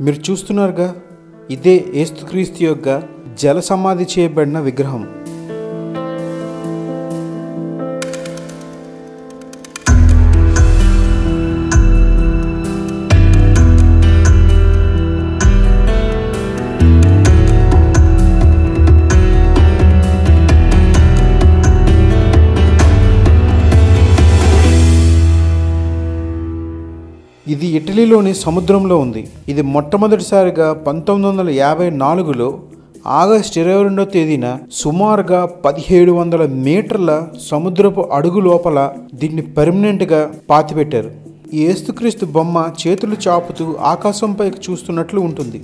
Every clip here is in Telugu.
మీరు చూస్తున్నారుగా, ఇదే యేసుక్రీస్తు యొక్క జల సమాధి చేయబడిన విగ్రహం. ఇది ఇటలీలోని సముద్రంలో ఉంది. ఇది మొట్టమొదటిసారిగా 1954లో ఆగస్టు 22వ తేదీన సుమారుగా 1700 మీటర్ల సముద్రపు అడుగు లోపల దీన్ని పర్మనెంట్గా పాతిపెట్టారు. ఈ యేసుక్రీస్తు బొమ్మ చేతులు చాపుతూ ఆకాశంపైకి చూస్తున్నట్లు ఉంటుంది.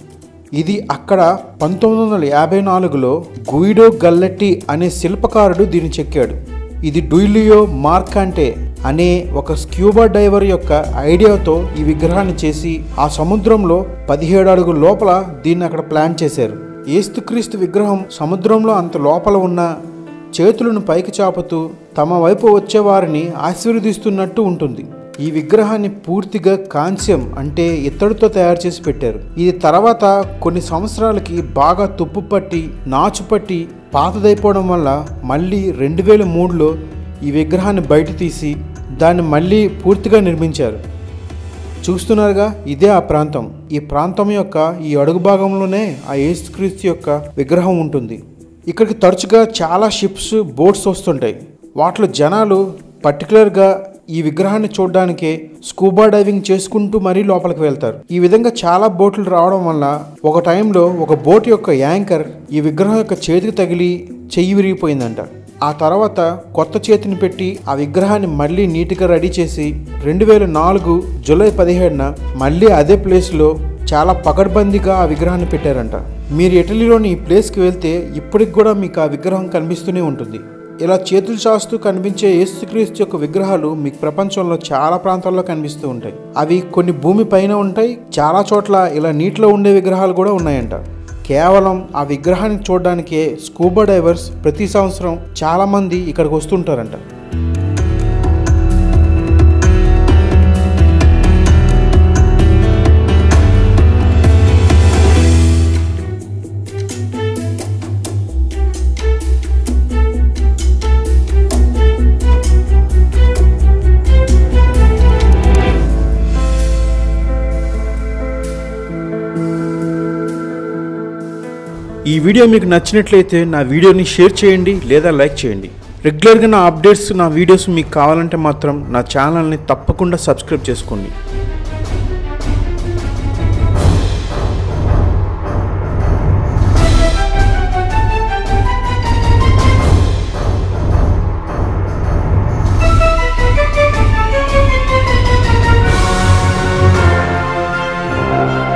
ఇది అక్కడ 1954లో గుయిడో గల్లెట్టి అనే శిల్పకారుడు దీన్ని చెక్కాడు. ఇది డ్యూలియో మార్కాంటే అనే ఒక స్క్యూబా డైవర్ యొక్క ఐడియాతో ఈ విగ్రహాన్ని చేసి ఆ సముద్రంలో 17 అడుగుల లోపల దీన్ని అక్కడ ప్లాన్ చేశారు. యేసుక్రీస్తు విగ్రహం సముద్రంలో అంత లోపల ఉన్న చేతులను పైకి చాపుతూ తమ వైపు వచ్చే వారిని ఆశీర్వదిస్తున్నట్టు ఉంటుంది. ఈ విగ్రహాన్ని పూర్తిగా కాంస్యం అంటే ఇత్తడితో తయారు చేసి పెట్టారు. ఇది తర్వాత కొన్ని సంవత్సరాలకి బాగా తుప్పు పట్టి నాచు పట్టి పాతదైపోవడం వల్ల మళ్ళీ 2003లో ఈ విగ్రహాన్ని బయట తీసి దాన్ని మళ్ళీ పూర్తిగా నిర్మించారు. చూస్తున్నారుగా, ఇదే ఆ ప్రాంతం. ఈ ప్రాంతం యొక్క ఈ అడుగు భాగంలోనే ఆ యేసుక్రీస్తు యొక్క విగ్రహం ఉంటుంది. ఇక్కడికి తరచుగా చాలా షిప్స్, బోట్స్ వస్తుంటాయి. వాటిలో జనాలు పర్టికులర్గా ఈ విగ్రహాన్ని చూడడానికే స్కూబా డైవింగ్ చేసుకుంటూ మరీ లోపలికి వెళ్తారు. ఈ విధంగా చాలా బోట్లు రావడం వల్ల ఒక టైంలో ఒక బోట్ యొక్క యాంకర్ ఈ విగ్రహం యొక్క చేతికి తగిలి చెయ్యి విరిగిపోయిందంట. ఆ తర్వాత కొత్త చేతిని పెట్టి ఆ విగ్రహాన్ని మళ్ళీ నీట్గా రెడీ చేసి 2004 జూలై 17న మళ్ళీ అదే ప్లేస్లో చాలా పకడ్బందీగా ఆ విగ్రహాన్ని పెట్టారంట. మీరు ఇటలీలోని ఈ ప్లేస్కి వెళ్తే ఇప్పటికి కూడా మీకు ఆ విగ్రహం కనిపిస్తూనే ఉంటుంది. ఇలా చేతులు చాస్తూ కనిపించే యేసుక్రీస్తు యొక్క విగ్రహాలు మీకు ప్రపంచంలో చాలా ప్రాంతాల్లో కనిపిస్తూ ఉంటాయి. అవి కొన్ని భూమి పైన ఉంటాయి, చాలా చోట్ల ఇలా నీటిలో ఉండే విగ్రహాలు కూడా ఉన్నాయంట. కేవలం ఆ విగ్రహాన్ని చూడడానికే స్కూబా డైవర్స్ ప్రతి సంవత్సరం చాలామంది ఇక్కడికి వస్తుంటారంట. ఈ వీడియో మీకు నచ్చినట్లయితే నా వీడియోని షేర్ చేయండి లేదా లైక్ చేయండి. రెగ్యులర్గా నా అప్డేట్స్, నా వీడియోస్ మీకు కావాలంటే మాత్రం నా ఛానల్ని తప్పకుండా సబ్స్క్రైబ్ చేసుకోండి.